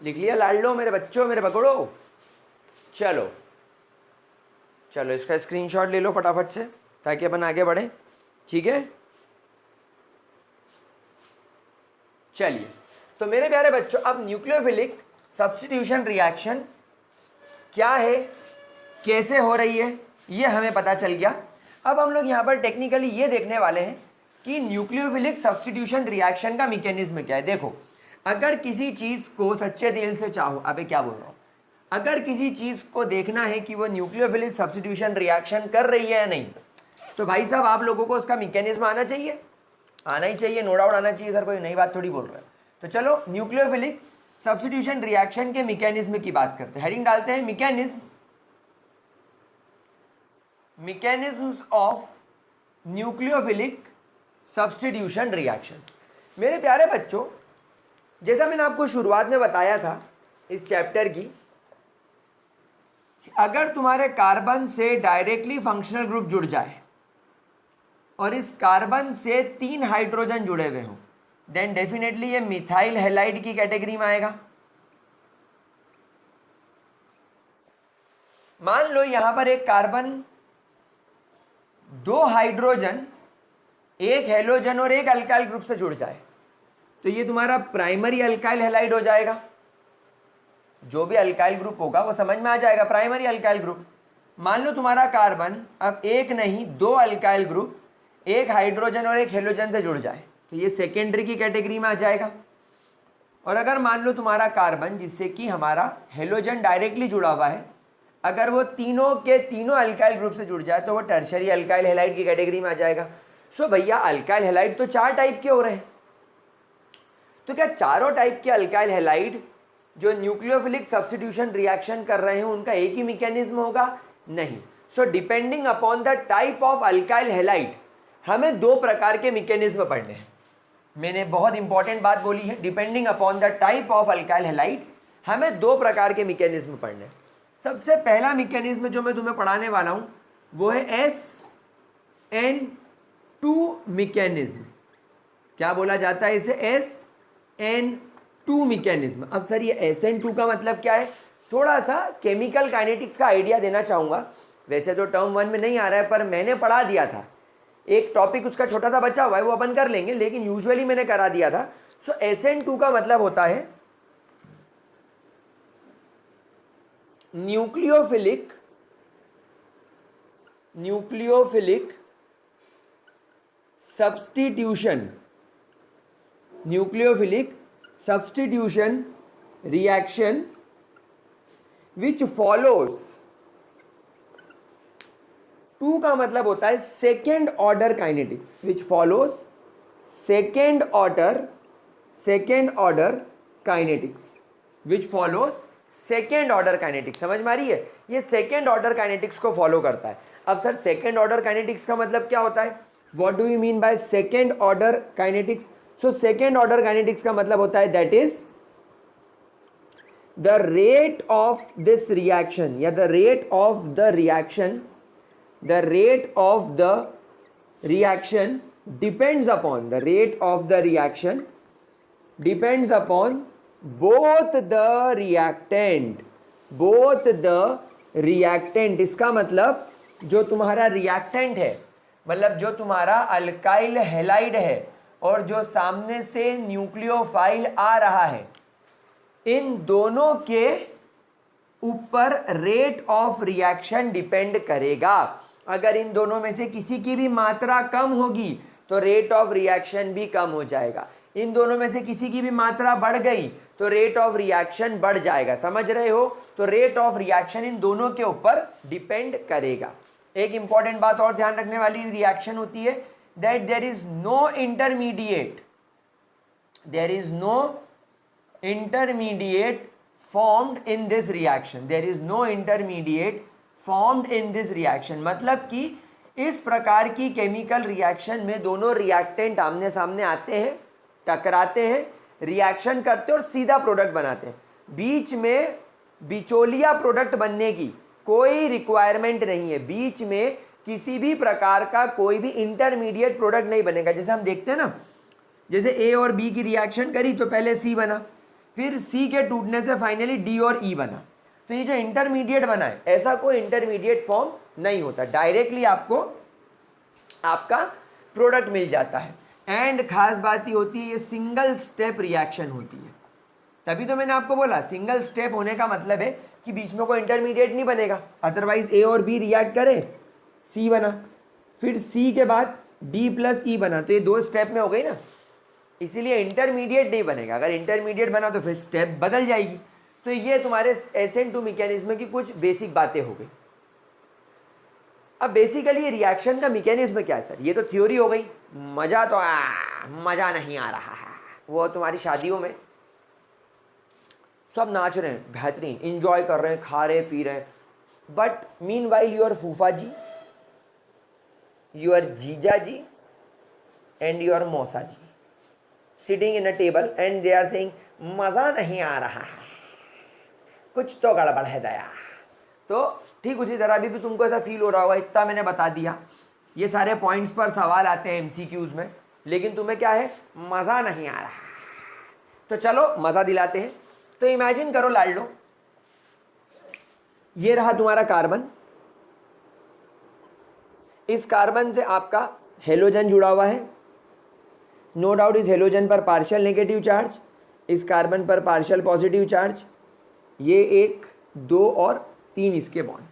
लिख लिया लाडलो मेरे बच्चों, मेरे पकड़ो। चलो चलो इसका स्क्रीनशॉट ले लो फटाफट से ताकि अपन आगे बढ़े, ठीक है। चलिए, तो मेरे प्यारे बच्चों अब न्यूक्लियोफिलिक सब्स्टिट्यूशन रिएक्शन क्या है, कैसे हो रही है, ये हमें पता चल गया। अब हम लोग यहाँ पर टेक्निकली ये देखने वाले हैं कि न्यूक्लियोफिलिक सब्स्टिट्यूशन रिएक्शन का मैकेनिज्म क्या है। देखो, अगर किसी चीज़ को सच्चे दिल से चाहो, अबे क्या बोल रहा हूँ, अगर किसी चीज़ को देखना है कि वो न्यूक्लियोफिलिक सब्स्टिट्यूशन रिएक्शन कर रही है या नहीं, तो भाई साहब आप लोगों को उसका मैकेनिज्म आना चाहिए, आना ही चाहिए, नो डाउट आना चाहिए सर, कोई नई बात थोड़ी बोल रहा है। तो चलो न्यूक्लियोफिलिक सब्स्टिट्यूशन रिएक्शन के मैकेनिज्म की बात करते हैं। हेडिंग डालते हैं mechanisms of nucleophilic substitution reaction. मेरे प्यारे बच्चों, जैसा मैंने आपको शुरुआत में बताया था इस चैप्टर की, अगर तुम्हारे कार्बन से डायरेक्टली फंक्शनल ग्रुप जुड़ जाए और इस कार्बन से 3 हाइड्रोजन जुड़े हुए हों, देन डेफिनेटली ये मिथाइल हैलाइड की कैटेगरी में आएगा। मान लो यहां पर एक कार्बन, 2 हाइड्रोजन, 1 हेलोजन और 1 अल्काइल ग्रुप से जुड़ जाए, तो ये तुम्हारा प्राइमरी अल्काइल हैलाइड हो जाएगा। जो भी अल्काइल ग्रुप होगा वो समझ में आ जाएगा, प्राइमरी अल्काइल ग्रुप। मान लो तुम्हारा कार्बन अब 1 नहीं 2 अल्काइल ग्रुप, 1 हाइड्रोजन और 1 हेलोजन से जुड़ जाए, तो ये सेकेंडरी की कैटेगरी में आ जाएगा। और अगर मान लो तुम्हारा कार्बन जिससे कि हमारा हेलोजन डायरेक्टली जुड़ा हुआ है, अगर वो तीनों के तीनों अल्काइल ग्रुप से जुड़ जाए तो वो टर्शरी अल्काइल हैलाइड की कैटेगरी में आ जाएगा। सो भैया अल्काइल हैलाइड तो 4 टाइप के हो रहे हैं, तो क्या चारों टाइप के अल्काइल हैलाइड जो न्यूक्लियोफिलिक सब्स्टिट्यूशन रिएक्शन कर रहे हैं उनका एक ही मैकेनिज्म होगा? नहीं। So depending upon the type of alkyl halide हमें 2 प्रकार के मैकेनिज्म पढ़ने हैं। मैंने बहुत इंपॉर्टेंट बात बोली है, depending upon the type of alkyl halide हमें 2 प्रकार के मैकेनिज्म पढ़ने हैं। सबसे पहला मैकेनिज्म जो मैं तुम्हें पढ़ाने वाला हूं वो है SN2 मैकेनिज्म। क्या बोला जाता है इसे? SN2 mechanism. अब सर ये SN2 का मतलब क्या है? थोड़ा सा केमिकल काइनेटिक्स का आइडिया देना चाहूँगा। वैसे तो टर्म 1 में नहीं आ रहा है, पर मैंने पढ़ा दिया था, एक टॉपिक उसका छोटा सा बचा हुआ है, वो अपन कर लेंगे, लेकिन यूजुअली मैंने करा दिया था। सो SN2 का मतलब होता है nucleophilic substitution reaction which follows. 2 का मतलब होता है सेकेंड ऑर्डर काइनेटिक्स, विच फॉलोज सेकेंड ऑर्डर काइनेटिक्स, विच फॉलोज सेकेंड ऑर्डर काइनेटिक्स। समझ में आ रही है? ये सेकेंड ऑर्डर काइनेटिक्स को फॉलो करता है। अब सर सेकेंड ऑर्डर काइनेटिक्स का मतलब क्या होता है? What do you mean by second order kinetics? So second order kinetics का मतलब होता है that is the rate of this reaction या the rate of the reaction depends upon both the reactant। इसका मतलब जो तुम्हारा रिएक्टेंट है, मतलब जो तुम्हारा अल्काइल हैलाइड है और जो सामने से न्यूक्लियोफाइल आ रहा है, इन दोनों के ऊपर रेट ऑफ रिएक्शन डिपेंड करेगा। अगर इन दोनों में से किसी की भी मात्रा कम होगी तो रेट ऑफ रिएक्शन भी कम हो जाएगा। इन दोनों में से किसी की भी मात्रा बढ़ गई तो रेट ऑफ रिएक्शन बढ़ जाएगा। समझ रहे हो? तो रेट ऑफ रिएक्शन इन दोनों के ऊपर डिपेंड करेगा। एक इंपॉर्टेंट बात और ध्यान रखने वाली रिएक्शन होती है that there is no intermediate formed in this reaction. मतलब कि इस प्रकार की केमिकल रिएक्शन में दोनों रिएक्टेंट आमने सामने आते हैं, टकराते हैं, रिएक्शन करते हैं और सीधा प्रोडक्ट बनाते हैं। बीच में बिचौलिया प्रोडक्ट बनने की कोई रिक्वायरमेंट नहीं है। बीच में किसी भी प्रकार का कोई भी इंटरमीडिएट प्रोडक्ट नहीं बनेगा। जैसे हम देखते हैं ना, जैसे ए और बी की रिएक्शन करी तो पहले सी बना, फिर सी के टूटने से फाइनली डी और ई बना। तो ये जो इंटरमीडिएट बना है, ऐसा कोई इंटरमीडिएट फॉर्म नहीं होता, डायरेक्टली आपको आपका प्रोडक्ट मिल जाता है। एंड खास बात ये होती है, ये सिंगल स्टेप रिएक्शन होती है। तभी तो मैंने आपको बोला सिंगल स्टेप होने का मतलब है कि बीच में कोई इंटरमीडिएट नहीं बनेगा, अदरवाइज ए और बी रिएक्ट करे, सी बना, फिर सी के बाद डी प्लस ई बना, तो ये 2 स्टेप में हो गई ना, इसीलिए इंटरमीडिएट नहीं बनेगा। अगर इंटरमीडिएट बना तो फिर स्टेप बदल जाएगी। तो ये तुम्हारे SN2 मैकेनिज्म की कुछ बेसिक बातें हो गई। अब बेसिकली ये रिएक्शन का मैकेनिज्म क्या है सर, ये तो थ्योरी हो गई। मजा तो मजा नहीं आ रहा है, वो तुम्हारी शादियों में सब नाच रहे हैं, बेहतरीन इंजॉय कर रहे हैं, खा रहे पी रहे हैं, बट मीन वाइल योर फूफा जी, योर जीजा जी एंड योर मौसा ji sitting in a table and they are saying मजा नहीं आ रहा है, कुछ तो गड़बड़ है दया। तो ठीक उसी तरह भी तुमको ऐसा फील हो रहा होगा। इतना मैंने बता दिया, ये सारे पॉइंट्स पर सवाल आते हैं MCQs में, लेकिन तुम्हें क्या है, मज़ा नहीं आ रहा। तो चलो मज़ा दिलाते हैं। तो इमेजिन करो लाडलो, ये रहा तुम्हारा कार्बन, इस कार्बन से आपका हेलोजन जुड़ा हुआ है। नो डाउट इस हेलोजन पर पार्शियल नेगेटिव चार्ज, इस कार्बन पर पार्शियल पॉजिटिव चार्ज, ये 1 2 और 3 इसके बॉन्ड,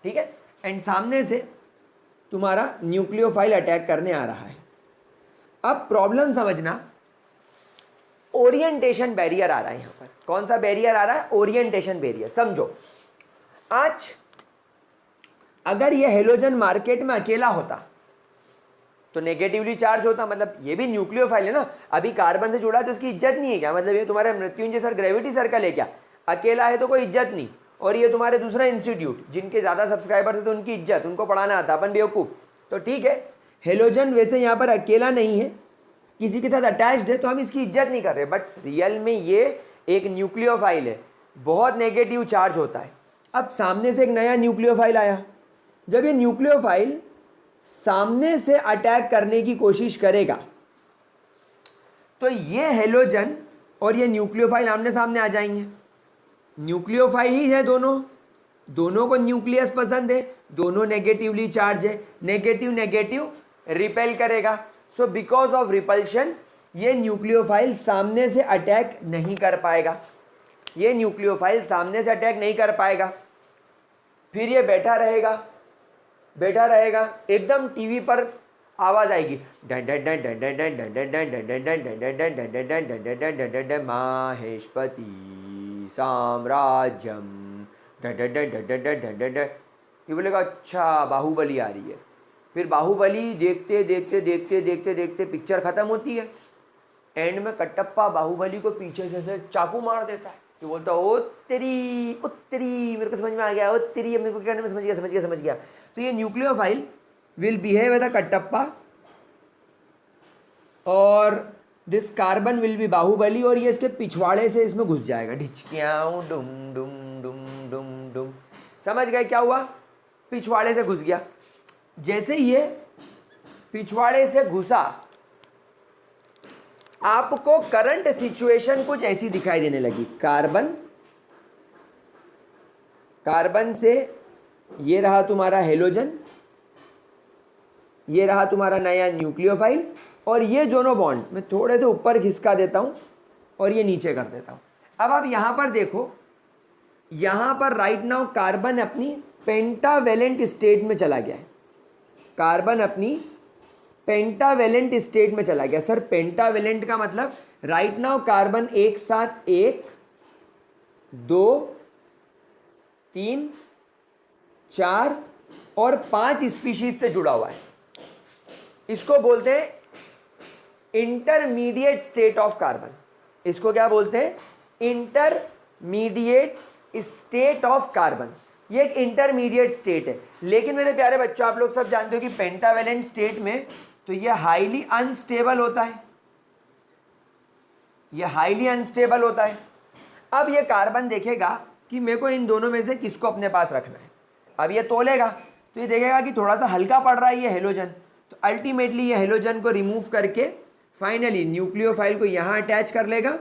ठीक है। एंड सामने से तुम्हारा न्यूक्लियोफाइल अटैक करने आ रहा है। अब प्रॉब्लम समझना, ओरिएंटेशन बैरियर आ रहा है यहाँ पर। कौन सा बैरियर आ रहा है, ओरिएंटेशन बैरियर। समझो, आज अगर ये हेलोजन मार्केट में अकेला होता तो नेगेटिवली चार्ज होता, मतलब ये भी न्यूक्लियोफाइल है ना, अभी कार्बन से जुड़ा है तो इसकी इज्जत नहीं है क्या, मतलब ये तुम्हारे मृत्युंजय सर ग्रेविटी सर्कल है क्या, अकेला है तो कोई इज्जत नहीं। और ये तुम्हारे दूसरा इंस्टीट्यूट जिनके ज़्यादा सब्सक्राइबर थे तो उनकी इज्जत, उनको पढ़ाना आता, अपन बेवकूफ़। तो ठीक है, हेलोजन वैसे यहाँ पर अकेला नहीं है, किसी के साथ अटैच्ड है, तो हम इसकी इज्जत नहीं कर रहे, बट रियल में ये एक न्यूक्लियोफाइल है, बहुत नेगेटिव चार्ज होता है। अब सामने से एक नया न्यूक्लियोफाइल आया, जब ये न्यूक्लियोफाइल सामने से अटैक करने की कोशिश करेगा तो ये हेलोजन और ये न्यूक्लियोफाइल आमने सामने आ जाएंगे। न्यूक्लियोफाइल ही है दोनों, दोनों को न्यूक्लियस पसंद है, दोनों नेगेटिवली चार्ज है, नेगेटिव नेगेटिव रिपेल करेगा। सो बिकॉज ऑफ रिपल्शन ये न्यूक्लियोफाइल सामने से अटैक नहीं कर पाएगा, ये न्यूक्लियोफाइल सामने से अटैक नहीं कर पाएगा। फिर ये बैठा रहेगा, बैठा रहेगा, एकदम टीवी पर आवाज आएगी, माहेशपति साम्राज्यम, ये बोलेगा अच्छा बाहुबली आ रही है। फिर बाहुबली देखते देखते देखते देखते देखते पिक्चर खत्म होती है, एंड में कटप्पा बाहुबली को पीछे से चाकू मार देता है। ये बोलता है ओ तेरी मेरे को समझ में आ गया, ओ तेरी मेरे को क्या कहने में समझ गया। तो ये nucleophile will behave as a Kattappa और this carbon will be Baahubali, और ये इसके पिछवाड़े से इसमें घुस जाएगा, ढिचकियाँ डुम डुम डुम डुम डुम। समझ गए क्या हुआ, पिछवाड़े से घुस गया। जैसे ये पिछवाड़े से घुसा, आपको करंट सिचुएशन कुछ ऐसी दिखाई देने लगी। कार्बन से ये रहा तुम्हारा हेलोजन, ये रहा तुम्हारा नया न्यूक्लियोफाइल, और ये दोनों बॉन्ड मैं थोड़े से ऊपर खिसका देता हूं और ये नीचे कर देता हूं। अब आप यहां पर देखो, यहां पर राइट नाउ कार्बन अपनी पेंटावेलेंट स्टेट में चला गया है, कार्बन अपनी पेंटावेलेंट स्टेट में चला गया। सर पेंटावेलेंट का मतलब राइट नाउ कार्बन एक साथ 1 2 3 4 और 5 स्पीशीज से जुड़ा हुआ है। इसको बोलते हैं इंटरमीडिएट स्टेट ऑफ कार्बन। इसको क्या बोलते हैं, इंटरमीडिएट स्टेट ऑफ कार्बन। ये एक इंटरमीडिएट स्टेट है। लेकिन मेरे प्यारे बच्चों, आप लोग सब जानते हो कि पेंटावेलेंट स्टेट में तो ये हाईली अनस्टेबल होता है, ये हाईली अनस्टेबल होता है। अब ये कार्बन देखेगा कि मेरे को इन दोनों में से किसको अपने पास रखना है। अब ये तोलेगा तो ये देखेगा कि थोड़ा सा हल्का पड़ रहा है ये हेलोजन, तो अल्टीमेटली ये हेलोजन को रिमूव करके फाइनली न्यूक्लियोफाइल को यहाँ अटैच कर लेगा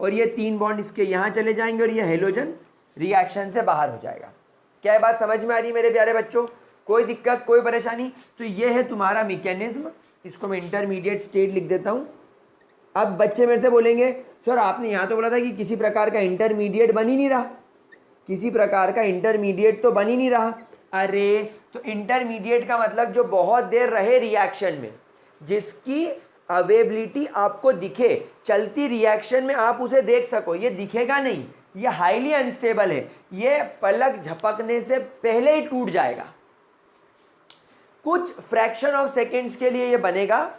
और ये 3 बॉन्ड इसके यहाँ चले जाएंगे और ये हेलोजन रिएक्शन से बाहर हो जाएगा। क्या बात समझ में आ रही है मेरे प्यारे बच्चों? कोई दिक्कत, कोई परेशानी? तो ये है तुम्हारा मैकेनिज्म। इसको मैं इंटरमीडिएट स्टेट लिख देता हूँ। अब बच्चे मेरे से बोलेंगे सर आपने यहाँ तो बोला था कि किसी प्रकार का इंटरमीडिएट बन ही नहीं रहा, किसी प्रकार का इंटरमीडिएट तो बन ही नहीं रहा। अरे तो इंटरमीडिएट का मतलब जो बहुत देर रहे रिएक्शन में, जिसकी अवेबिलिटी आपको दिखे, चलती रिएक्शन में आप उसे देख सको। ये दिखेगा नहीं, ये हाईली अनस्टेबल है, ये पलक झपकने से पहले ही टूट जाएगा। कुछ फ्रैक्शन ऑफ सेकेंड्स के लिए ये बनेगा,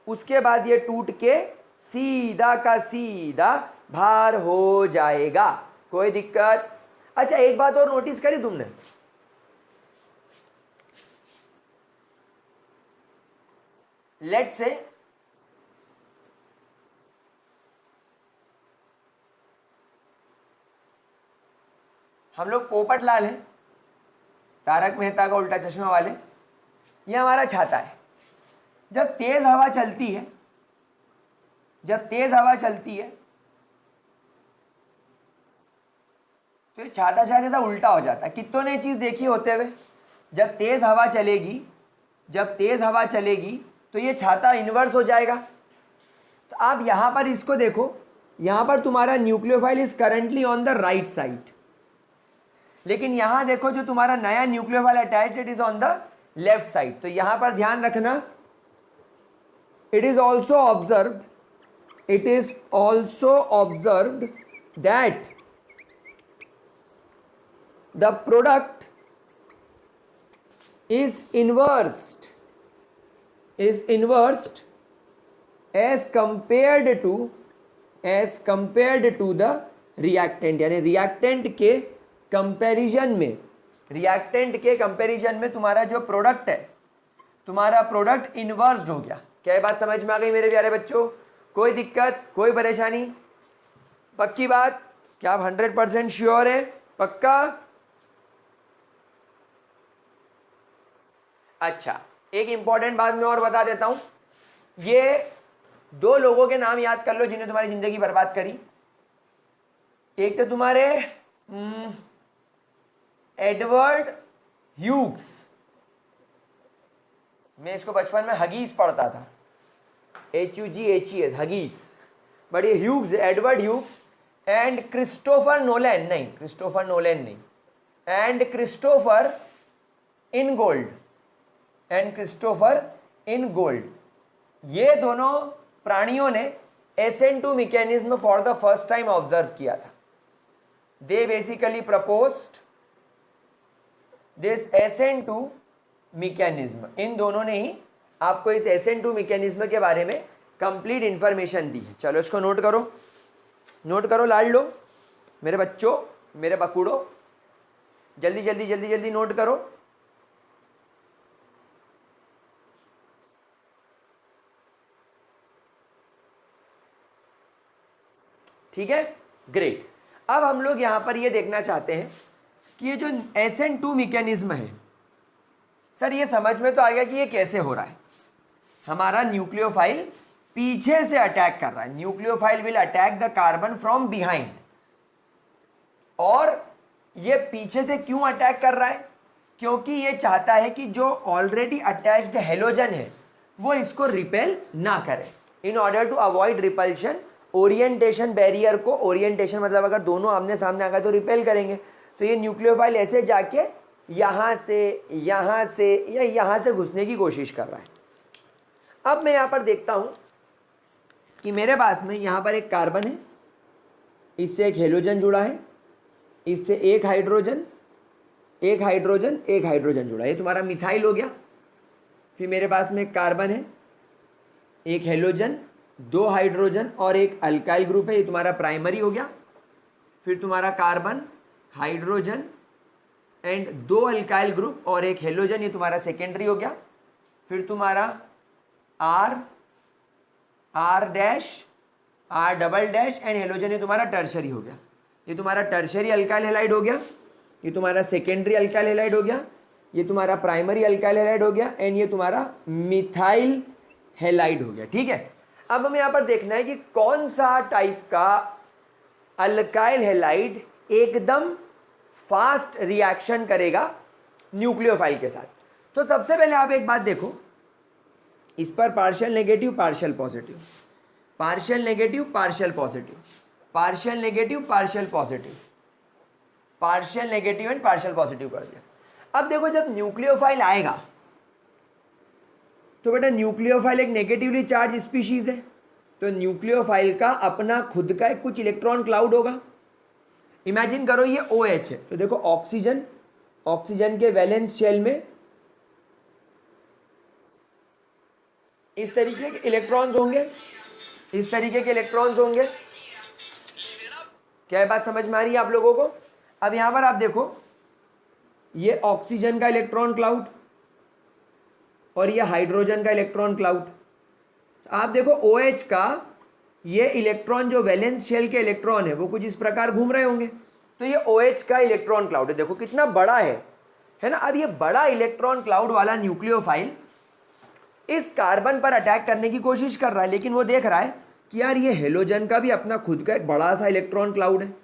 उसके बाद ये टूट के सीधा का सीधा बाहर हो जाएगा। कोई दिक्कत? अच्छा एक बात और नोटिस करी तुमने, लेट्स से हम लोग पोपट लाल हैं, तारक मेहता का उल्टा चश्मा वाले। ये हमारा छाता है। जब तेज हवा चलती है, जब तेज हवा चलती है तो ये छाता शायद उल्टा हो जाता है। कितनों ने चीज देखी होते हुए? जब तेज हवा चलेगी, जब तेज हवा चलेगी तो ये छाता इन्वर्स हो जाएगा। तो आप यहां पर इसको देखो, यहां पर तुम्हारा nucleophile is currently on the right side, लेकिन यहां देखो जो तुम्हारा नया nucleophile attached it is on the left side. तो यहां पर ध्यान रखना, it is also observed, it is also observed that the product is inversed as compared to the reactant। यानी रिएक्टेंट के कंपैरिजन में तुम्हारा जो प्रोडक्ट है, तुम्हारा प्रोडक्ट इन्वर्स्ड हो गया। क्या ये बात समझ में आ गई मेरे प्यारे बच्चों? कोई दिक्कत, कोई परेशानी? पक्की बात? क्या आप 100% श्योर है? पक्का? अच्छा एक इंपॉर्टेंट बात मैं और बता देता हूं। ये 2 लोगों के नाम याद कर लो जिन्हें तुम्हारी जिंदगी बर्बाद करी। एक तो तुम्हारे एडवर्ड ह्यूग्स, मैं इसको बचपन में हगीज पढ़ता था, HUGHES, हगीज, बट ये Hughes, Edward Hughes and Christopher Nolan नहीं, एंड क्रिस्टोफर इनगोल्ड, ये दोनों प्राणियों ने SN2 mechanism for the first time observe किया था। They basically proposed this SN2 mechanism. इन दोनों ने ही आपको इस SN2 मैकेनिज्म के बारे में कंप्लीट इंफॉर्मेशन दी है। चलो इसको नोट करो लाल लो मेरे बच्चों, मेरे बकुड़ो, जल्दी नोट करो। ठीक है, ग्रेट। अब हम लोग यहां पर ये देखना चाहते हैं कि ये जो SN2 मैकेनिज्म है, सर ये समझ में तो आ गया कि ये कैसे हो रहा है। हमारा न्यूक्लियोफाइल पीछे से अटैक कर रहा है, nucleophile will attack the carbon from behind. और ये पीछे से क्यों अटैक कर रहा है? क्योंकि ये चाहता है कि जो ऑलरेडी अटैच्ड हेलोजन है वो इसको रिपेल ना करे। In order to avoid repulsion, orientation barrier को, ओरिएंटेशन मतलब अगर दोनों आमने सामने आ गए तो रिपेल करेंगे। तो ये न्यूक्लियोफाइल ऐसे जाके यहाँ से या यहाँ से घुसने की कोशिश कर रहा है। अब मैं यहाँ पर देखता हूँ कि मेरे पास में यहाँ पर एक कार्बन है, इससे एक हेलोजन जुड़ा है, इससे एक हाइड्रोजन जुड़ा है। ये तुम्हारा मिथाइल हो गया। फिर मेरे पास में एक कार्बन है, एक हेलोजन, 2 हाइड्रोजन और एक अल्काइल ग्रुप है, ये तुम्हारा प्राइमरी हो गया। फिर तुम्हारा carbon, hydrogen and 2 alkyl group और एक हेलोजन, ये तुम्हारा सेकेंडरी हो गया। फिर तुम्हारा R dash, R double dash and halogen, ये तुम्हारा टर्शरी हो गया। ये तुम्हारा टर्शरी अल्काइल हैलाइड हो गया, ये तुम्हारा सेकेंडरी अल्काइल हैलाइड हो गया, ये तुम्हारा प्राइमरी अल्काइल हैलाइड हो गया एंड ये तुम्हारा मिथाइल हैलाइड हो गया। ठीक है, अब हमें यहाँ पर देखना है कि कौन सा टाइप का अल्काइल हैलाइड एकदम फास्ट रिएक्शन करेगा न्यूक्लियोफाइल के साथ। तो सबसे पहले आप एक बात देखो, इस पर partial negative partial positive, partial negative partial positive, partial negative partial positive, partial negative and partial positive कर दिया। अब देखो जब न्यूक्लियोफाइल आएगा तो बेटा न्यूक्लियोफाइल एक नेगेटिवली चार्ज स्पीशीज है, तो न्यूक्लियोफाइल का अपना खुद का एक कुछ इलेक्ट्रॉन क्लाउड होगा। इमेजिन करो ये OH है, तो देखो ऑक्सीजन, ऑक्सीजन के वैलेंस शेल में इस तरीके के इलेक्ट्रॉन्स होंगे, इस तरीके के इलेक्ट्रॉन्स होंगे। क्या बात समझ में आ रही है आप लोगों को? अब यहां पर आप देखो ये ऑक्सीजन का इलेक्ट्रॉन क्लाउड और ये हाइड्रोजन का इलेक्ट्रॉन क्लाउड। तो आप देखो OH का ये इलेक्ट्रॉन जो वैलेंस शेल के इलेक्ट्रॉन है वो कुछ इस प्रकार घूम रहे होंगे, तो ये OH का इलेक्ट्रॉन क्लाउड है, देखो कितना बड़ा है ना। अब ये बड़ा इलेक्ट्रॉन क्लाउड वाला न्यूक्लियोफाइल इस कार्बन पर अटैक करने की कोशिश कर रहा है, लेकिन वो देख रहा है कि यार ये हेलोजन का भी अपना खुद का एक बड़ा सा इलेक्ट्रॉन क्लाउड है,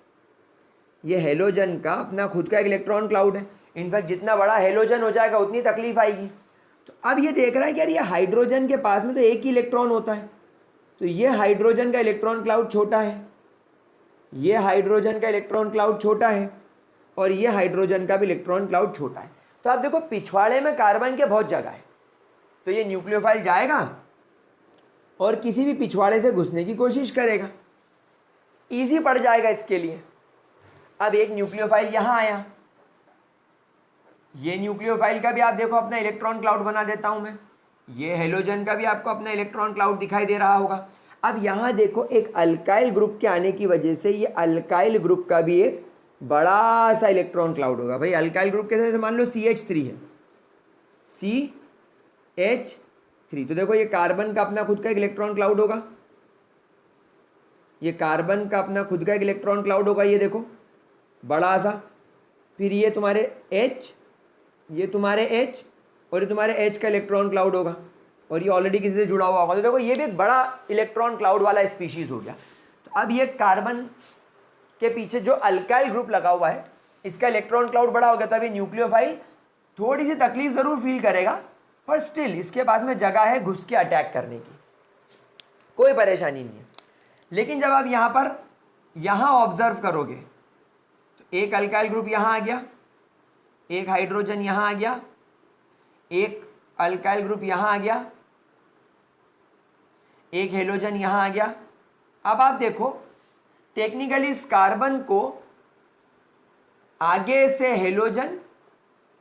ये हेलोजन का अपना खुद का एक इलेक्ट्रॉन क्लाउड है। इनफैक्ट जितना बड़ा हेलोजन हो जाएगा उतनी तकलीफ आएगी। तो अब ये देख रहा है कि यार ये हाइड्रोजन के पास में तो एक ही इलेक्ट्रॉन होता है, तो ये हाइड्रोजन का इलेक्ट्रॉन क्लाउड छोटा है, ये हाइड्रोजन का इलेक्ट्रॉन क्लाउड छोटा है और ये हाइड्रोजन का भी इलेक्ट्रॉन क्लाउड छोटा है। तो आप देखो पिछवाड़े में कार्बन के बहुत जगह है, तो ये न्यूक्लियोफाइल जाएगा और किसी भी पिछवाड़े से घुसने की कोशिश करेगा, इजी पड़ जाएगा इसके लिए। अब एक न्यूक्लियोफाइल यहां आया, ये न्यूक्लियोफाइल का भी आप देखो अपना इलेक्ट्रॉन क्लाउड बना देता हूं मैं, ये हेलोजन का भी आपको अपना इलेक्ट्रॉन क्लाउड दिखाई दे रहा होगा। अब यहां देखो एक अल्काइल ग्रुप के आने की वजह से ये अल्काइल ग्रुप का भी एक बड़ा सा इलेक्ट्रॉन क्लाउड होगा। भाई अल्काइल ग्रुप के जैसे मान लो CH3 है, CH3, तो देखो ये कार्बन का अपना खुद का एक इलेक्ट्रॉन क्लाउड होगा, ये कार्बन का अपना खुद का एक इलेक्ट्रॉन क्लाउड होगा, ये देखो बड़ा सा। फिर ये तुम्हारे H, ये तुम्हारे H और ये तुम्हारे H का इलेक्ट्रॉन क्लाउड होगा, और ये ऑलरेडी किसी से जुड़ा हुआ होगा, तो देखो ये भी एक बड़ा इलेक्ट्रॉन क्लाउड वाला स्पीशीज हो गया। तो अब ये कार्बन के पीछे जो अल्काइल ग्रुप लगा हुआ है इसका इलेक्ट्रॉन क्लाउड बड़ा हो गया, तो अभी न्यूक्लियोफाइल थोड़ी सी तकलीफ ज़रूर फील करेगा, पर स्टिल इसके पास में जगह है घुस के अटैक करने की, कोई परेशानी नहीं है। लेकिन जब आप यहाँ ऑब्जर्व करोगे तो एक अल्काइल ग्रुप यहाँ आ गया, एक हाइड्रोजन यहाँ आ गया, एक अल्काइल ग्रुप यहाँ आ गया, एक हेलोजन यहाँ आ गया। अब आप देखो टेक्निकली इस कार्बन को आगे से हेलोजन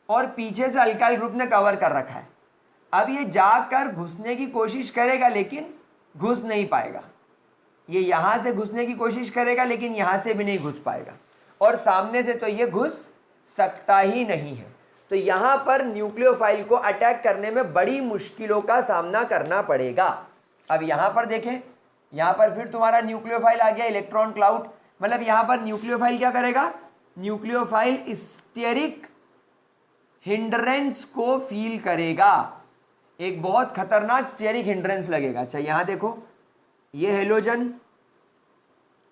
और पीछे से अल्काइल ग्रुप ने कवर कर रखा है। अब ये जाकर घुसने की कोशिश करेगा लेकिन घुस नहीं पाएगा, ये यहाँ से घुसने की कोशिश करेगा लेकिन यहाँ से भी नहीं घुस पाएगा, और सामने से तो ये घुस सकता ही नहीं है। तो यहाँ पर न्यूक्लियोफाइल को अटैक करने में बड़ी मुश्किलों का सामना करना पड़ेगा। अब यहाँ पर देखें, यहाँ पर फिर तुम्हारा न्यूक्लियोफाइल आ गया इलेक्ट्रॉन क्लाउड, मतलब यहाँ पर न्यूक्लियोफाइल क्या करेगा, न्यूक्लियोफाइल स्टेरिक हिंड्रेंस को फील करेगा, एक बहुत खतरनाक स्टेरिक हिंड्रेंस लगेगा। अच्छा यहाँ देखो ये हेलोजन,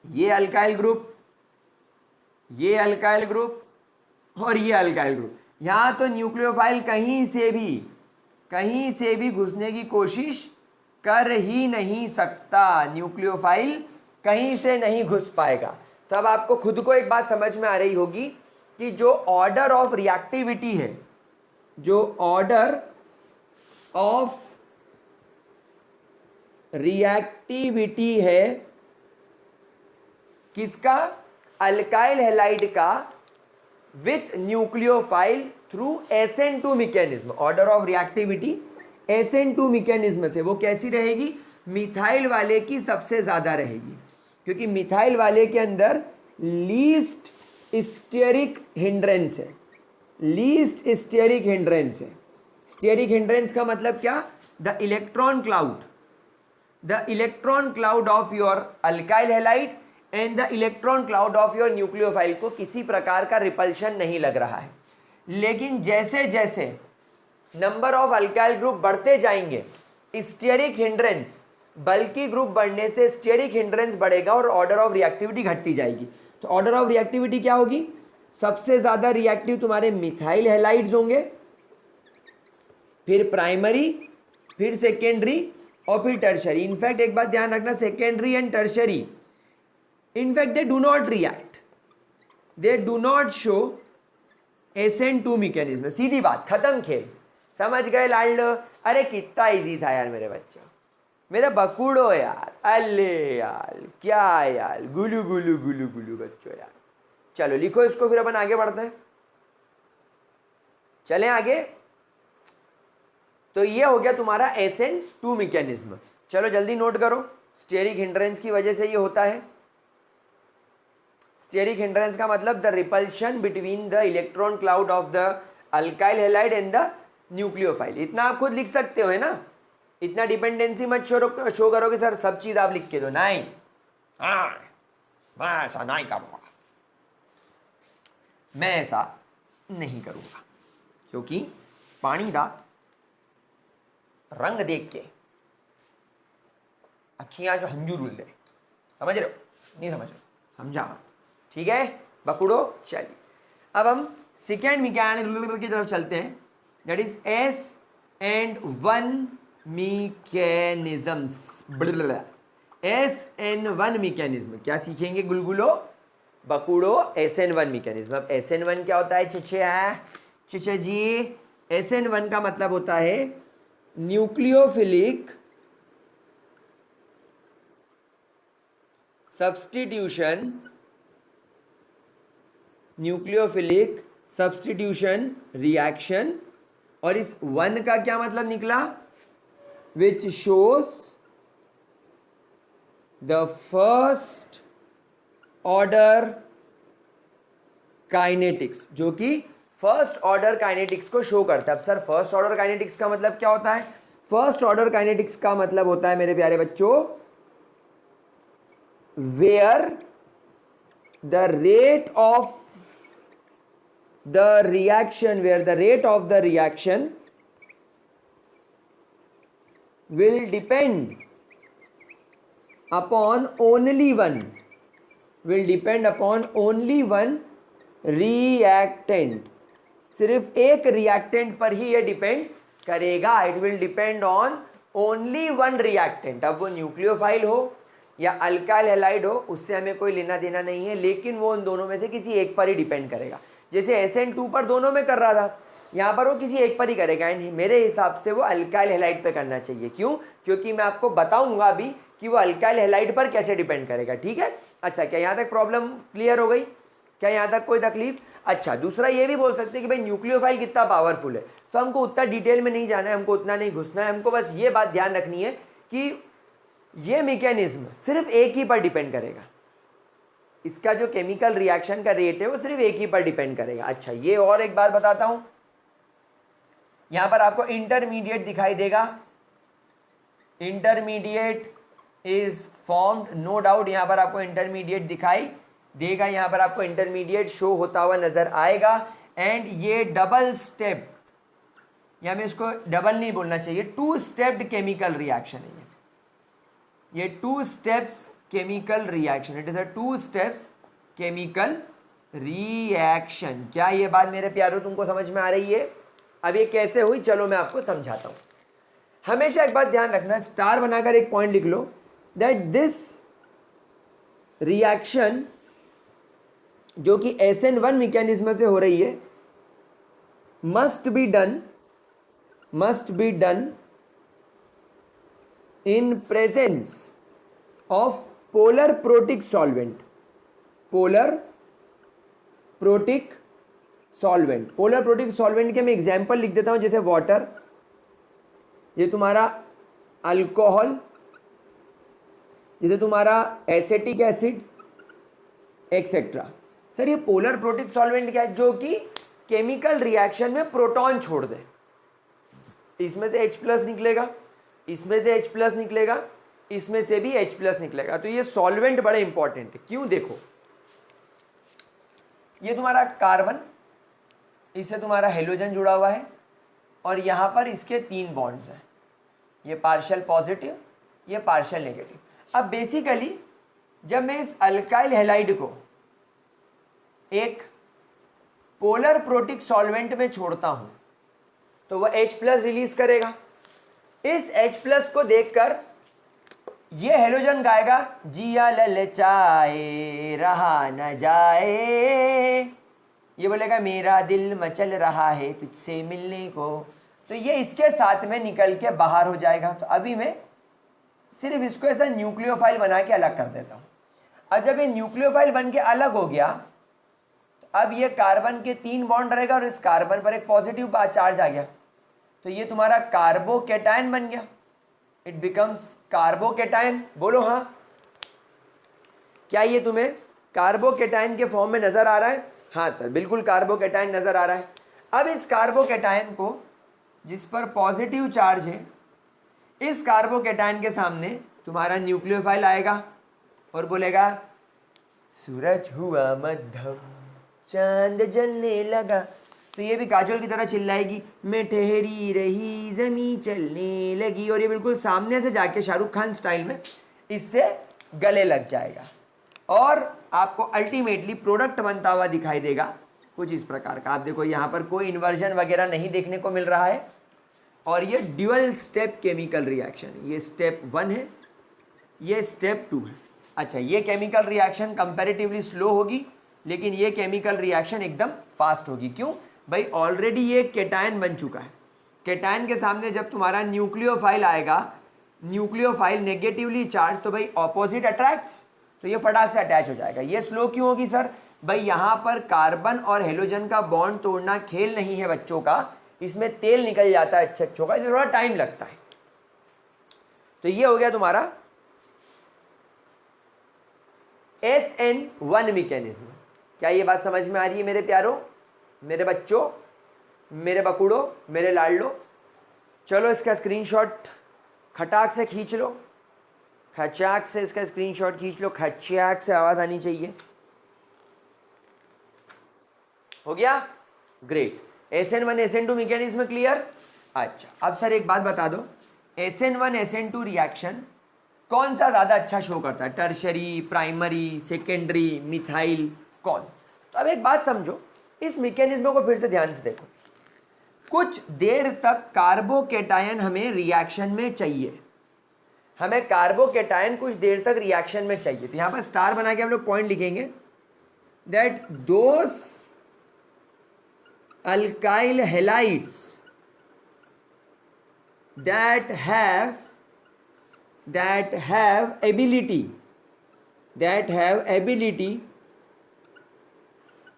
ये अल्काइल ग्रुप, ये अल्काइल ग्रुप और ये अल्काइल ग्रुप, यहाँ तो न्यूक्लियोफाइल कहीं से भी घुसने की कोशिश कर ही नहीं सकता, न्यूक्लियोफाइल कहीं से नहीं घुस पाएगा। तो अब आपको खुद को एक बात समझ में आ रही होगी कि जो ऑर्डर ऑफ रिएक्टिविटी है, जो ऑर्डर ऑफ रिएक्टिविटी है किसका, अल्काइल हैलाइड का with nucleophile through SN2 mechanism. Order of reactivity SN2 mechanism से वो कैसी रहेगी, मिथाइल वाले की सबसे ज़्यादा रहेगी, क्योंकि मिथाइल वाले के अंदर लीस्ट स्टेरिक हिंड्रेंस है, लीस्ट स्टेरिक हिंड्रेंस है। स्टेरिक हिंड्रेंस का मतलब क्या, the electron cloud of your alkyl halide and the electron cloud of your nucleophile को किसी प्रकार का रिपल्शन नहीं लग रहा है। लेकिन जैसे जैसे नंबर ऑफ अल्काइल ग्रुप बढ़ते जाएंगे, स्टेरिक हिंड्रेंस बल्कि ग्रुप बढ़ने से स्टेरिक हिंड्रेंस बढ़ेगा और ऑर्डर ऑफ रिएक्टिविटी घटती जाएगी। तो ऑर्डर ऑफ रिएक्टिविटी क्या होगी? सबसे ज्यादा रिएक्टिव तुम्हारे मिथाइल हैलाइड्स होंगे, फिर प्राइमरी, फिर सेकेंडरी और फिर टर्शरी। इनफैक्ट एक बात ध्यान रखना, secondary and tertiary in fact they do not react, they do not show SN2 mechanism. सीधी बात, खत्म खेल। समझ गए लाडलो? अरे कितना इजी था यार मेरे बच्चों, मेरा बकुड़ो यार, अल्ले यार क्या यार, गुलू गुलू गुलू गुलू बच्चों यार। चलो लिखो इसको, फिर अपन आगे बढ़ते हैं, चलें आगे। तो ये हो गया तुम्हारा SN2 मैकेनिज्म। चलो जल्दी नोट करो, स्टेरिक हिंड्रेंस की वजह से ये होता है। स्टेरिक हिंड्रेंस का मतलब the repulsion between the electron cloud of the alkyl halide and the nucleophile. इतना आप खुद लिख सकते हो, है ना? इतना डिपेंडेंसी मत शो करो कि सर सब चीज आप लिख के दो। नहीं, हाँ मैं ऐसा नहीं करूंगा, मैं ऐसा नहीं करूंगा, क्योंकि पानी का रंग देख के अखियां जो हंजू रुल दे। समझ रहे हो? नहीं समझ रहे? समझा? ठीक है बकुड़ो। चलिए अब हम सेकेंड मैकेनिज्म की तरफ चलते हैं, that is SN1 mechanisms. SN1 mechanism क्या सीखेंगे गुलगुलो? बकुड़ो SN1 मैकेनिज्म। अब SN1 क्या होता है चिचे जी? SN1 का मतलब होता है nucleophilic substitution, nucleophilic substitution reaction. और इस 1 का क्या मतलब निकला? Which shows the first order kinetics, जो कि फर्स्ट ऑर्डर काइनेटिक्स को शो करता है। अब सर फर्स्ट ऑर्डर काइनेटिक्स का मतलब क्या होता है? फर्स्ट ऑर्डर काइनेटिक्स का मतलब होता है मेरे प्यारे बच्चों, where the rate of the reaction will depend upon only one reactant। सिर्फ एक रिएक्टेंट पर ही ये डिपेंड करेगा। It will depend on only one reactant. अब वो न्यूक्लियोफाइल हो या अल्काइल हैलाइड हो, उससे हमें कोई लेना देना नहीं है, लेकिन वो उन दोनों में से किसी एक पर ही डिपेंड करेगा। जैसे SN2 पर दोनों में कर रहा था, यहाँ पर वो किसी एक पर ही करेगा। एंड मेरे हिसाब से वो अल्काइल हैलाइड पे करना चाहिए। क्यों? क्योंकि मैं आपको बताऊंगा अभी कि वो अल्काइल हैलाइड पर कैसे डिपेंड करेगा। ठीक है? अच्छा, क्या यहाँ तक प्रॉब्लम क्लियर हो गई? क्या यहाँ तक कोई तकलीफ? अच्छा, दूसरा ये भी बोल सकते हैं कि भाई न्यूक्लियोफाइल कितना पावरफुल है, तो हमको उतना डिटेल में नहीं जाना है, हमको उतना नहीं घुसना है। हमको बस ये बात ध्यान रखनी है कि ये मैकेनिज्म सिर्फ एक ही पर डिपेंड करेगा। इसका जो केमिकल रिएक्शन का रेट है वो सिर्फ एक ही पर डिपेंड करेगा। अच्छा, ये और एक बात बताता हूं, यहां पर आपको इंटरमीडिएट दिखाई देगा। Intermediate is formed, no doubt यहां पर आपको इंटरमीडिएट दिखाई देगा, यहां पर आपको इंटरमीडिएट शो होता हुआ नजर आएगा। एंड ये डबल स्टेप, या हमें इसको डबल नहीं बोलना चाहिए, 2 स्टेप्ड केमिकल रिएक्शन है ये 2 steps chemical reaction. It is a 2 steps chemical reaction. क्या ये बात मेरे प्यारों तुमको समझ में आ रही है? अब ये कैसे हुई, चलो मैं आपको समझाता हूं। हमेशा एक बात ध्यान रखना, स्टार बनाकर एक पॉइंट लिख लो, दैट दिस रिएक्शन जो कि SN1 मैकेनिज्म से हो रही है must be done in presence of polar protic solvent। polar protic solvent के मैं एग्जांपल लिख देता हूं, जैसे वाटर, ये तुम्हारा अल्कोहल, जैसे तुम्हारा एसिटिक एसिड एक्सेट्रा। सर ये पोलर प्रोटिक सॉल्वेंट क्या है? जो कि केमिकल रिएक्शन में प्रोटॉन छोड़ दे। इसमें से H+ निकलेगा, इसमें से H+ निकलेगा, इसमें से भी H+ निकलेगा। तो ये सॉल्वेंट बड़े इंपॉर्टेंट है। क्यों? देखो, ये तुम्हारा कार्बन, इससे तुम्हारा हेलोजन जुड़ा हुआ है, और यहां पर इसके 3 बॉन्ड्स हैं। ये पार्शियल पॉजिटिव, ये पार्शियल नेगेटिव। अब बेसिकली जब मैं इस अल्काइल हैलाइड को एक पोलर प्रोटिक सॉल्वेंट में छोड़ता हूं तो वह H+ रिलीज करेगा। इस H+ को देखकर ये हेलोजन गाएगा, जिया ललचाए रहा न जाए, ये बोलेगा मेरा दिल मचल रहा है तुझसे मिलने को। तो ये इसके साथ में निकल के बाहर हो जाएगा। तो अभी मैं सिर्फ इसको ऐसा न्यूक्लियोफाइल बना के अलग कर देता हूँ। अब जब ये न्यूक्लियोफाइल बन के अलग हो गया तो अब ये कार्बन के 3 बॉन्ड रहेगा और इस कार्बन पर एक पॉजिटिव चार्ज आ गया, तो ये तुम्हारा कार्बोकेटायन बन गया। It becomes carbocation. बोलो हाँ, क्या ये तुम्हें कार्बोकेटायन के फॉर्म में नजर आ रहा है? हाँ सर, बिल्कुल कार्बोकेटायन नजर आ रहा है। अब इस कार्बोकेटायन को, जिस पर पॉजिटिव चार्ज है, इस कार्बोकेटायन के सामने तुम्हारा न्यूक्लियोफाइल आएगा और बोलेगा सूरज हुआ मध्यम चांद जलने लगा। तो ये भी काजोल की तरह चिल्लाएगी, मैं ठहरी रही जमी चलने लगी, और ये बिल्कुल सामने से जाके शाहरुख खान स्टाइल में इससे गले लग जाएगा और आपको अल्टीमेटली प्रोडक्ट बनता हुआ दिखाई देगा कुछ इस प्रकार का। आप देखो यहाँ पर कोई इन्वर्जन वगैरह नहीं देखने को मिल रहा है और ये ड्यूअल स्टेप केमिकल रिएक्शन, ये स्टेप 1 है, ये स्टेप 2 है। अच्छा, ये केमिकल रिएक्शन कंपैरेटिवली स्लो होगी, लेकिन ये केमिकल रिएक्शन एकदम फास्ट होगी। क्यों भाई? ऑलरेडी ये केटायन बन चुका है। केटायन के सामने जब तुम्हारा न्यूक्लियोफाइल आएगा, न्यूक्लियोफाइल नेगेटिवली चार्ज, तो भाई ऑपोजिट अट्रैक्ट्स, तो ये फटाक से अटैच हो जाएगा। ये स्लो क्यों होगी सर? भाई यहाँ पर कार्बन और हेलोजन का बॉन्ड तोड़ना खेल नहीं है बच्चों का, इसमें तेल निकल जाता है अच्छों का, थोड़ा टाइम लगता है। तो ये हो गया तुम्हारा SN1 मैकेनिज्म। क्या ये बात समझ में आ रही है मेरे प्यारों, मेरे बच्चों, मेरे बकुड़ों, मेरे लाडलो? चलो इसका स्क्रीनशॉट खटाक से खींच लो, खचाक से इसका स्क्रीनशॉट खींच लो, खचाक से आवाज आनी चाहिए। हो गया? Great. SN1 SN2 mechanism clear? अच्छा, अब सर एक बात बता दो, SN1 SN2 रिएक्शन कौन सा ज़्यादा अच्छा शो करता है? टर्शरी, प्राइमरी, सेकेंडरी, मिथाइल, कौन? तो अब एक बात समझो, इस मैकेनिज्म को फिर से ध्यान से देखो। कुछ देर तक कार्बोकेटायन हमें रिएक्शन में चाहिए, हमें कार्बोकेटायन कुछ देर तक रिएक्शन में चाहिए। तो यहाँ पर स्टार बना के हम लोग पॉइंट लिखेंगे that those alkyl halides that have ability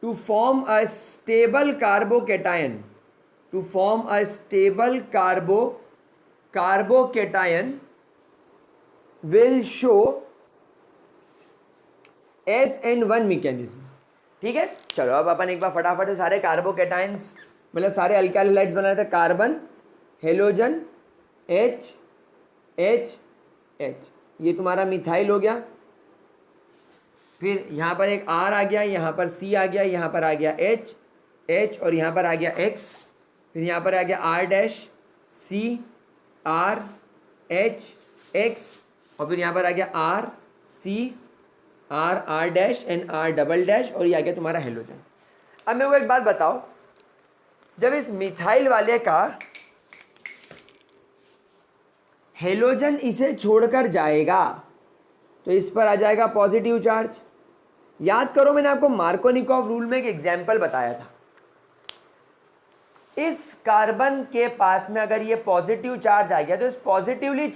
to form a stable carbocation, carbocation will show SN1 mechanism. ठीक है, चलो अब अपन एक बार फटाफट से सारे कार्बोकेटाइंस, मतलब सारे अल्काइल हैलाइड्स बनाए थे। कार्बन, हेलोजन, H, ये तुम्हारा मिथाइल हो गया। फिर यहाँ पर एक R आ गया, यहाँ पर C आ गया, यहाँ पर आ गया H और यहाँ पर आ गया X। फिर यहाँ पर आ गया R' C R H X और फिर यहाँ पर आ गया R C R' and R" और ये आ गया तुम्हारा हेलोजन। अब मेरे को एक बात बताओ, जब इस मिथाइल वाले का हेलोजन इसे छोड़कर जाएगा तो इस पर आ जाएगा पॉजिटिव चार्ज। याद करो, मैंने आपको मार्कोनिकॉव रूल में एक एग्जाम्पल बताया था। इस कार्बन के पास में अगर ये पॉजिटिव चार्ज आ गया तो इस पॉजिटिवली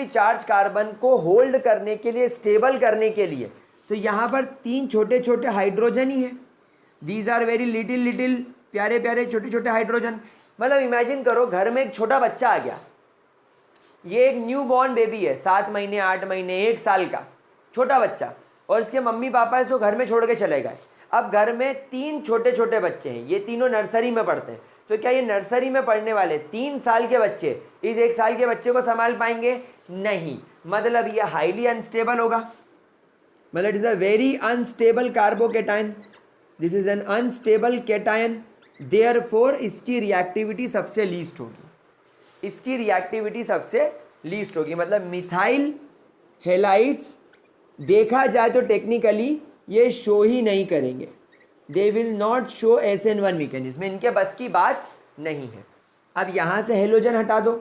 चार्ज कार्बन को होल्ड करने के लिए, स्टेबल करने के लिए, तो यहाँ पर 3 छोटे छोटे हाइड्रोजन ही है। दीज आर वेरी लिटिल प्यारे प्यारे छोटे छोटे हाइड्रोजन। मतलब इमेजिन करो, घर में एक छोटा बच्चा आ गया, ये एक न्यू बॉर्न बेबी है, 7 महीने 8 महीने 1 साल का छोटा बच्चा, और इसके मम्मी पापा इसको घर में छोड़ के चले गए। अब घर में 3 छोटे छोटे बच्चे हैं, ये तीनों नर्सरी में पढ़ते हैं। तो क्या ये नर्सरी में पढ़ने वाले 3 साल के बच्चे इस 1 साल के बच्चे को संभाल पाएंगे? नहीं। मतलब ये हाईली अनस्टेबल होगा, मतलब it is a very unstable carbocation, this is an unstable cation, therefore इसकी रिएक्टिविटी सबसे लीस्ट होगी। इसकी रिएक्टिविटी सबसे लीस्ट होगी, मतलब मिथाइल हेलाइड्स देखा जाए तो टेक्निकली ये शो ही नहीं करेंगे, they will not show SN1 mechanism, इनके बस की बात नहीं है। अब यहाँ से हेलोजन हटा दो,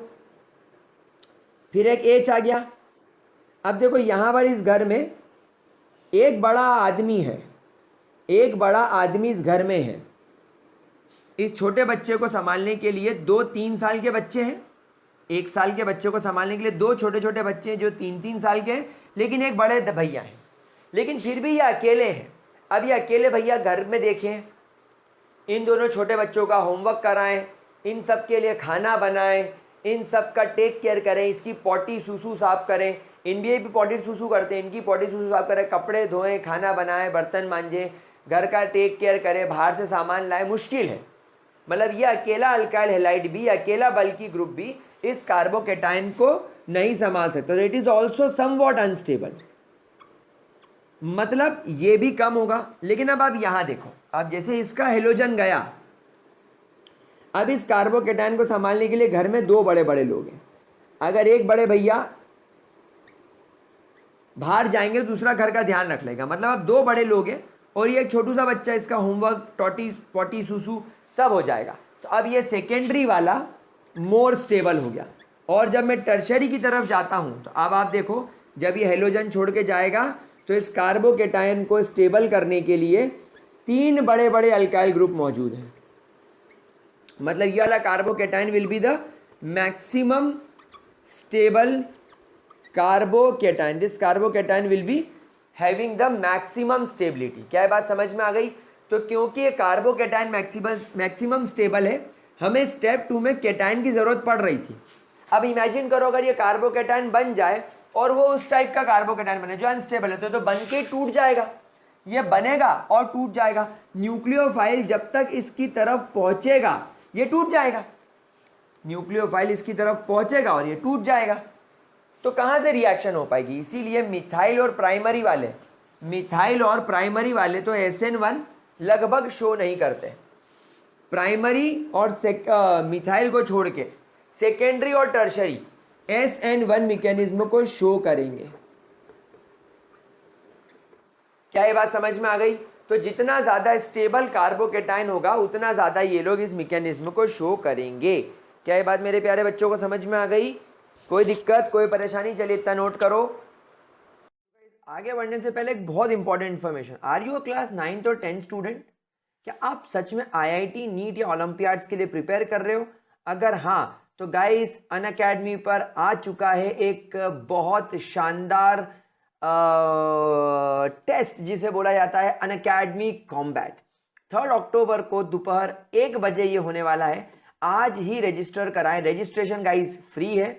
फिर एक H आ गया। अब देखो यहाँ पर इस घर में एक बड़ा आदमी है, एक बड़ा आदमी इस घर में है। इस छोटे बच्चे को संभालने के लिए 2-3 साल के बच्चे हैं, 1 साल के बच्चे को संभालने के लिए 2 छोटे छोटे बच्चे हैं जो 3-3 साल के हैं, लेकिन एक बड़े भैया हैं, लेकिन फिर भी ये अकेले हैं। अब ये अकेले भैया घर में देखें, इन दोनों छोटे बच्चों का होमवर्क कराएं, इन सब के लिए खाना बनाएं, इन सब का टेक केयर करें, इसकी पॉटी सूसू साफ करें, इन भी पॉटी सूसू करते हैं, इनकी पॉटी सूसू साफ करें, कपड़े धोएं, खाना बनाएं, बर्तन मांजें, घर का टेक केयर करें, बाहर से सामान लाए, मुश्किल है। मतलब ये अकेला अल्काइल हैलाइड भी, अकेला बल्कि ग्रुप भी इस कार्बोकेटाइन को नहीं संभाल सकता, तो it is also somewhat unstable, मतलब ये भी कम होगा। लेकिन अब आप यहां देखो, अब जैसे इसका हेलोजन गया, अब इस कार्बोकेटाइन को संभालने के लिए घर में 2 बड़े बड़े लोग हैं। अगर एक बड़े भैया बाहर जाएंगे तो दूसरा घर का ध्यान रख लेगा, मतलब अब 2 बड़े लोग हैं और ये एक छोटू सा बच्चा, इसका होमवर्क पॉटी सूसू सब हो जाएगा। तो अब ये सेकेंडरी वाला मोर स्टेबल हो गया। और जब मैं टर्शरी की तरफ जाता हूं तो अब आप देखो, जब ये हेलोजन छोड़ के जाएगा तो इस कार्बोकेटाइन को स्टेबल करने के लिए 3 बड़े बड़े अल्काइल ग्रुप मौजूद हैं। मतलब ये वाला carbocation will be the maximum stable carbocation, this carbocation will be having the maximum stability. क्या ये बात समझ में आ गई? तो क्योंकि ये कार्बोकेटाइन मैक्सिमम स्टेबल है, हमें स्टेप 2 में केटाइन की जरूरत पड़ रही थी। अब इमेजिन करो अगर ये कार्बोकेटाइन बन जाए और वो उस टाइप का कार्बोकेटाइन बने जो अनस्टेबल है, तो बन के टूट जाएगा, ये बनेगा और टूट जाएगा। न्यूक्लियोफाइल जब तक इसकी तरफ पहुंचेगा ये टूट जाएगा, न्यूक्लियोफाइल इसकी तरफ पहुंचेगा और ये टूट जाएगा। तो कहां से रिएक्शन हो पाएगी? इसीलिए मिथाइल और प्राइमरी वाले तो SN1 लगभग शो नहीं करते। प्राइमरी और मिथाइल को छोड़ के सेकेंडरी और टर्शरी SN1 मैकेनिज्म को शो करेंगे। क्या ये बात समझ में आ गई? तो जितना ज्यादा स्टेबल कार्बोकेटाइन होगा उतना ज्यादा ये लोग इस मैकेनिज्म को शो करेंगे। क्या ये बात मेरे प्यारे बच्चों को समझ में आ गई? कोई दिक्कत, कोई परेशानी? चलिए इतना नोट करो। आगे बढ़ने से पहले एक बहुत important information, are you a class 9th और 10th स्टूडेंट? क्या आप सच में IIT नीट या ओलंपियाड्स के लिए प्रिपेयर कर रहे हो? अगर हाँ तो गाइस अनअकैडमी पर आ चुका है एक बहुत शानदार टेस्ट जिसे बोला जाता है अनअकैडमी कॉम्बैट। 3 अक्टूबर को दोपहर 1 बजे ये होने वाला है। आज ही रजिस्टर कराएं, रजिस्ट्रेशन गाइस फ्री है।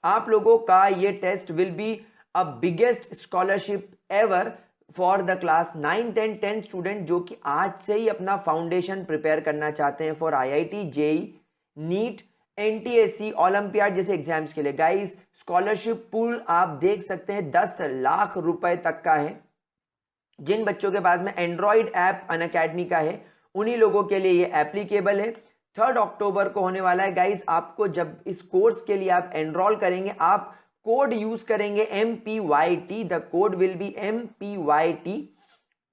आप लोगों का ये test will be a biggest scholarship ever for the class 9th and 10th student जो कि आज से ही अपना फाउंडेशन प्रिपेयर करना चाहते हैं for IIT, JEE, NEET, NTSC, olympiad जैसे एग्जाम्स के लिए। गाइस स्कॉलरशिप पूल आप देख सकते हैं 10 लाख रुपए तक का है। जिन बच्चों के पास में एंड्रॉइड ऐप अनअकैडमी का है उन्हीं लोगों के लिए ये एप्लीकेबल है। 3 अक्टूबर को होने वाला है। गाइस आपको जब इस कोर्स के लिए आप एनरोल करेंगे, आप कोड यूज करेंगे MPYT, the code will be MPYT।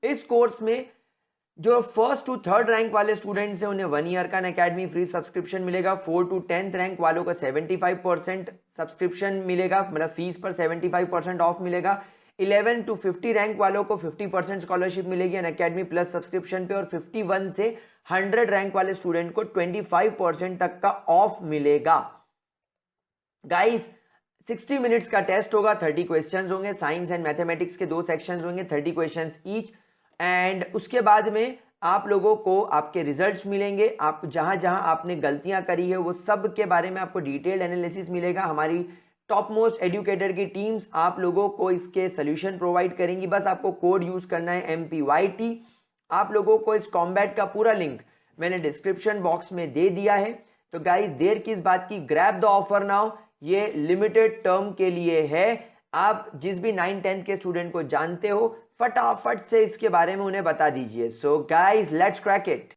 इस कोर्स में जो 1st to 3rd रैंक वाले स्टूडेंट्स हैं उन्हें 1 ईयर का अनअकैडमी फ्री सब्सक्रिप्शन मिलेगा। 4 to 10th रैंक वालों को 75% सब्सक्रिप्शन मिलेगा, मतलब फीस पर 75% ऑफ मिलेगा। 11 to 50 रैंक वालों को 50% स्कॉलरशिप मिलेगी अनअकैडमी प्लस सब्सक्रिप्शन पे, और 51 से 100 रैंक वाले स्टूडेंट को 25% तक का ऑफ मिलेगा। गाइस 60 मिनट्स का टेस्ट होगा, 30 क्वेश्चंस होंगे, साइंस एंड मैथमेटिक्स के 2 सेक्शंस होंगे, 30 क्वेश्चंस ईच। एंड उसके बाद में आप लोगों को आपके रिजल्ट्स मिलेंगे। आप जहां जहां आपने गलतियां करी है वो सब के बारे में आपको डिटेल्ड एनालिसिस मिलेगा। हमारी टॉप मोस्ट एजुकेटर की टीम्स आप लोगों को इसके सोल्यूशन प्रोवाइड करेंगी। बस आपको कोड यूज करना है MPYT। आप लोगों को इस कॉम्बैट का पूरा लिंक मैंने डिस्क्रिप्शन बॉक्स में दे दिया है। तो गाइस देर किस बात की, ग्रैब द ऑफर नाउ। ये लिमिटेड टर्म के लिए है। आप जिस भी 9th-10th के स्टूडेंट को जानते हो फटाफट से इसके बारे में उन्हें बता दीजिए। So guys let's crack it.